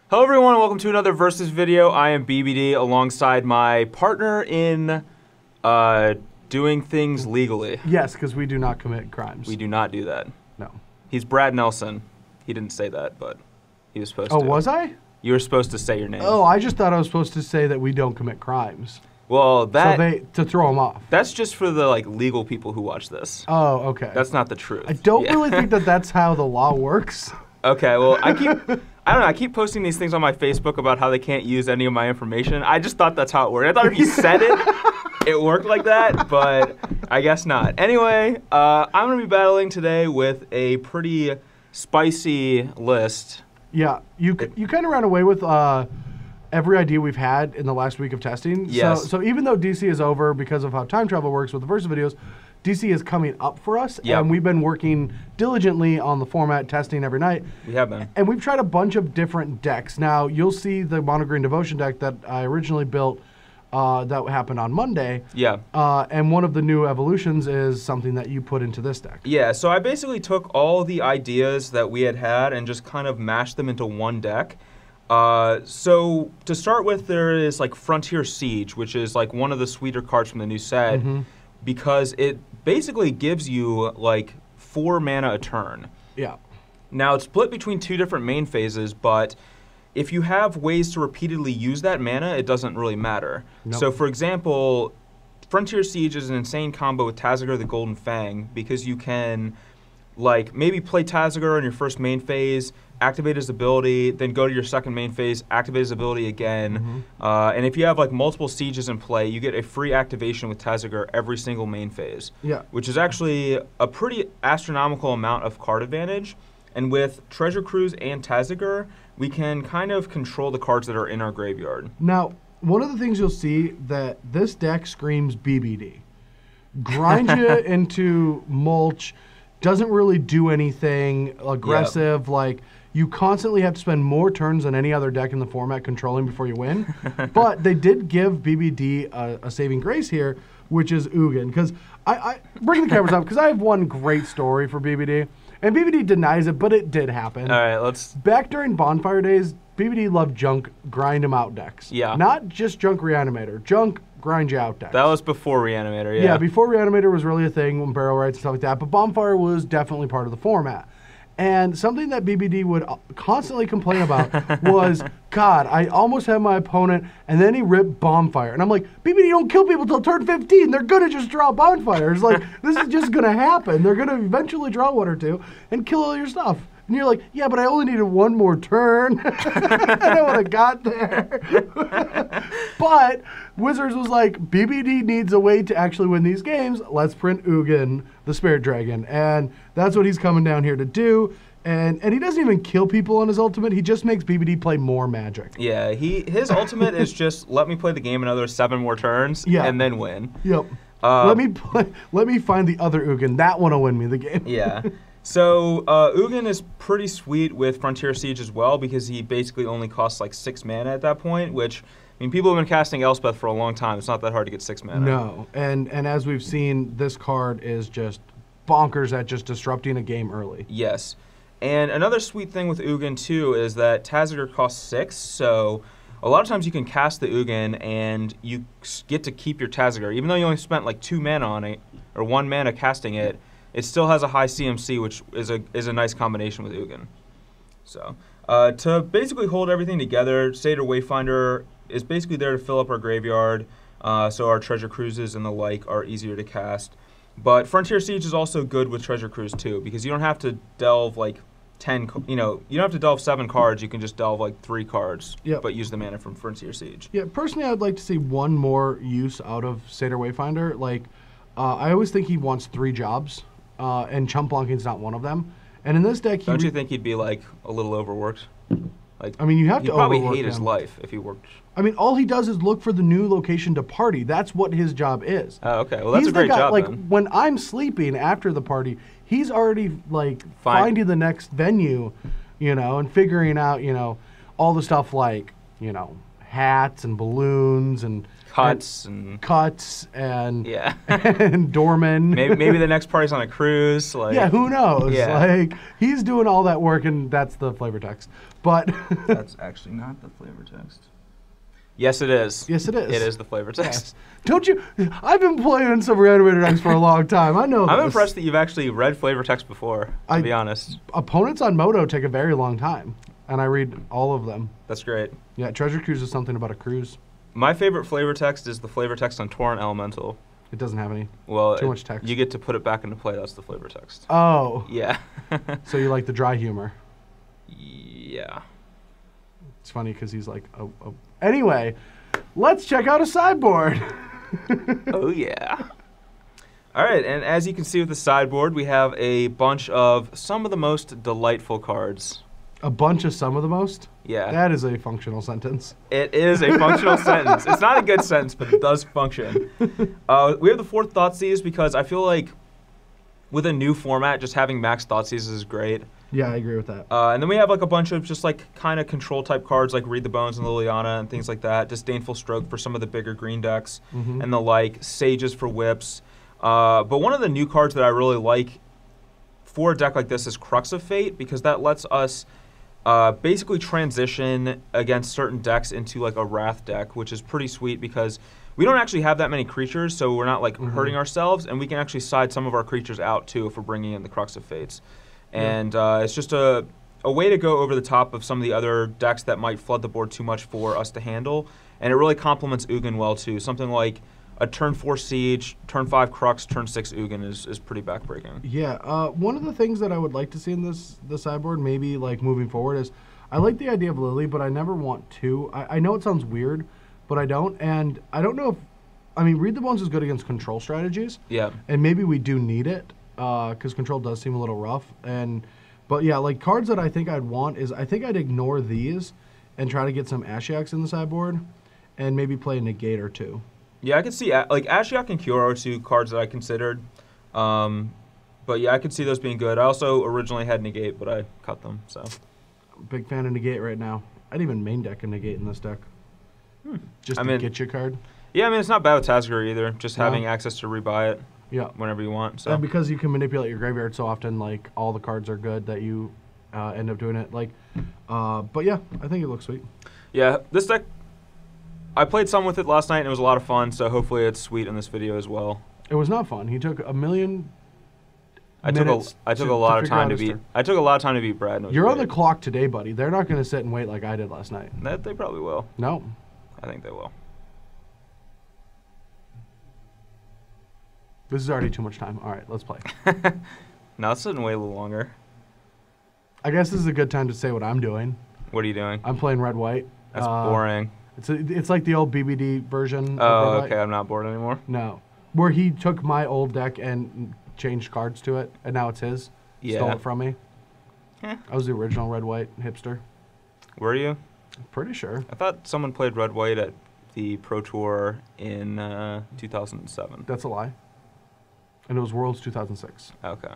Hello everyone and welcome to another Versus video. I am BBD alongside my partner in doing things legally. Yes, because we do not commit crimes. We do not do that. No. He's Brad Nelson. He didn't say that, but he was supposed to. Oh, was I? You were supposed to say your name. Oh, I just thought I was supposed to say that we don't commit crimes. Well, that... to throw them off. That's just for the, legal people who watch this. Oh, okay. That's not the truth. I don't really think that that's how the law works. Okay, well, I don't know, I keep posting these things on my Facebook about how they can't use any of my information. I just thought that's how it worked. I thought if you said it, it worked like that, but I guess not. Anyway, I'm going to be battling today with a pretty spicy list. Yeah, you kind of ran away with every idea we've had in the last week of testing. Yes. So even though DC is over because of how time travel works with the Versus videos, DC is coming up for us, and we've been working diligently on the format, testing every night. We have been. And we've tried a bunch of different decks. Now, you'll see the Mono Green Devotion deck that I originally built that happened on Monday. Yeah. And one of the new evolutions is something that you put into this deck. Yeah, so I basically took all the ideas that we had and just kind of mashed them into one deck. So to start with, there is Frontier Siege, which is one of the sweeter cards from the new set. Because it basically gives you 4 mana a turn. Yeah. Now it's split between 2 different main phases, but if you have ways to repeatedly use that mana, it doesn't really matter. Nope. So for example, Frontier Siege is an insane combo with Tazagar the Golden Fang because you can maybe play Tazagar in your first main phase, activate his ability, then go to your second main phase, activate his ability again. And if you have multiple sieges in play, you get a free activation with Tazagar every single main phase. Yeah. Which is actually a pretty astronomical amount of card advantage. And with Treasure Cruise and Tazagar, we can kind of control the cards that are in our graveyard. Now, one of the things you'll see that this deck screams BBD. Grind you into mulch, doesn't really do anything aggressive, you constantly have to spend more turns than any other deck in the format controlling before you win. But they did give BBD a saving grace here, which is Ugin. Because I bring the cameras up, because I have one great story for BBD. And BBD denies it, but it did happen. All right, let's... Back during Bonfire days, BBD loved junk, grind 'em out decks. Yeah. Not just junk Reanimator, junk grind you out decks. That was before Reanimator, yeah. Yeah, before Reanimator was really a thing, when barrel rights and stuff like that, but Bonfire was definitely part of the format. And something that BBD would constantly complain about was, God, I almost had my opponent, and then he ripped Bonfire. And I'm like, BBD don't kill people till turn 15. They're going to just draw Bonfires. This is just going to happen. They're going to eventually draw 1 or 2 and kill all your stuff. And you're like, yeah, but I only needed 1 more turn, and I would have got there. But Wizards was like, BBD needs a way to actually win these games. Let's print Ugin, the Spirit Dragon. And that's what he's coming down here to do. And he doesn't even kill people on his ultimate. He just makes BBD play more Magic. Yeah, his ultimate is just let me play the game another 7 more turns and then win. Yep. Let me find the other Ugin. That one will win me the game. Yeah. So Ugin is pretty sweet with Frontier Siege as well because he basically only costs 6 mana at that point, which, I mean, people have been casting Elspeth for a long time. It's not that hard to get 6 mana. No, and as we've seen, this card is just bonkers at just disrupting a game early. Yes. And another sweet thing with Ugin, too, is that Tazagar costs 6, so a lot of times you can cast the Ugin and you get to keep your Tazagar. Even though you only spent 2 mana on it, or 1 mana casting it, it still has a high CMC, which is a nice combination with Ugin. So, to basically hold everything together, Satyr Wayfinder is basically there to fill up our graveyard, so our Treasure Cruises and the like are easier to cast. But Frontier Siege is also good with Treasure Cruise too, because you don't have to delve 10, you don't have to delve 7 cards, you can just delve 3 cards, but use the mana from Frontier Siege. Yeah, personally I'd like to see one more use out of Satyr Wayfinder. I always think he wants 3 jobs. And Chump Blonking's not one of them. And in this deck, don't you think he'd be a little overworked? I mean, you have to overwork him. He'd probably hate his life if he worked. I mean, all he does is look for the new location to party. That's what his job is. Oh, okay. Well, that's a great job then. When I'm sleeping after the party, he's already finding the next venue, and figuring out, all the stuff hats and balloons and Cuts and yeah. and doormen. maybe the next party's on a cruise. Like, yeah, who knows? Yeah. Like, he's doing all that work, and that's the flavor text. But That's actually not the flavor text. Yes, it is. yes, it is. It is the flavor text. Don't you? I've been playing some Reanimator decks for a long time. I know this. I'm impressed that you've actually read flavor text before, to be honest. Opponents on Moto take a very long time, and I read all of them. That's great. Yeah, Treasure Cruise is something about a cruise. My favorite flavor text is the flavor text on Torrent Elemental. It doesn't have any. Well, Too much text. You get to put it back into play. That's the flavor text. Oh. Yeah. So you like the dry humor. Yeah. It's funny because he's like, oh. Anyway, let's check out a sideboard. Oh, yeah. All right, and as you can see with the sideboard, we have a bunch of some of the most delightful cards. A bunch of some of the most? Yeah. That is a functional sentence. It is a functional sentence. It's not a good sentence, but it does function. We have the 4 Thoughtseize because I feel like with a new format, just having max Thoughtseizes is great. Yeah, I agree with that. And then we have like a bunch of just like kind of control type cards like Read the Bones and Liliana and things like that. Disdainful Stroke for some of the bigger green decks and the like. Sages for whips. But one of the new cards that I really like for a deck like this is Crux of Fate because that lets us basically transition against certain decks into like a Wrath deck, which is pretty sweet because we don't actually have that many creatures, so we're not like hurting ourselves, and we can actually side some of our creatures out too if we're bringing in the Crux of Fates. And it's just a way to go over the top of some of the other decks that might flood the board too much for us to handle, and it really complements Ugin well too. Something like a turn 4 Siege, turn 5 Crux, turn 6 Ugin is pretty backbreaking. Yeah, one of the things that I would like to see in the sideboard, maybe like moving forward, is I like the idea of Lily, but I never want to. I know it sounds weird, but I don't, and I don't know if, I mean, Read the Bones is good against control strategies. Yeah. And maybe we do need it, because control does seem a little rough. But yeah, like cards that I think I'd want is, I think I'd ignore these and try to get some Ashiaks in the sideboard, and maybe play a Negate or 2. Yeah, I could see like Ashiok and Kyoro are 2 cards that I considered. But yeah, I could see those being good. I also originally had Negate, but I cut them. So Big fan of Negate right now. I'd even main deck a Negate in this deck. Just to get your card. Yeah, I mean, it's not bad with Tazgir either. Just having access to rebuy it whenever you want. So. And because you can manipulate your graveyard so often, like, all the cards are good that you end up doing it. Like, but yeah, I think it looks sweet. Yeah, this deck, I played some with it last night, and it was a lot of fun, so hopefully it's sweet in this video as well. It was not fun. He took a million I took a lot of time to beat. I took a lot of time to beat Brad. You're on the clock today, buddy. They're not going to sit and wait like I did last night. They probably will. No. I think they will. This is already too much time. All right, let's play. No, it's sitting way a little longer. I guess this is a good time to say what I'm doing. What are you doing? I'm playing red-white. That's boring. It's like the old BBD version. Oh, of okay. I'm not bored anymore. No, where he took my old deck and changed cards to it, and now it's his. Yeah. Stole it from me. I was the original red-white hipster. Were you? Pretty sure. I thought someone played red-white at the Pro Tour in 2007. That's a lie. And it was Worlds 2006. Okay.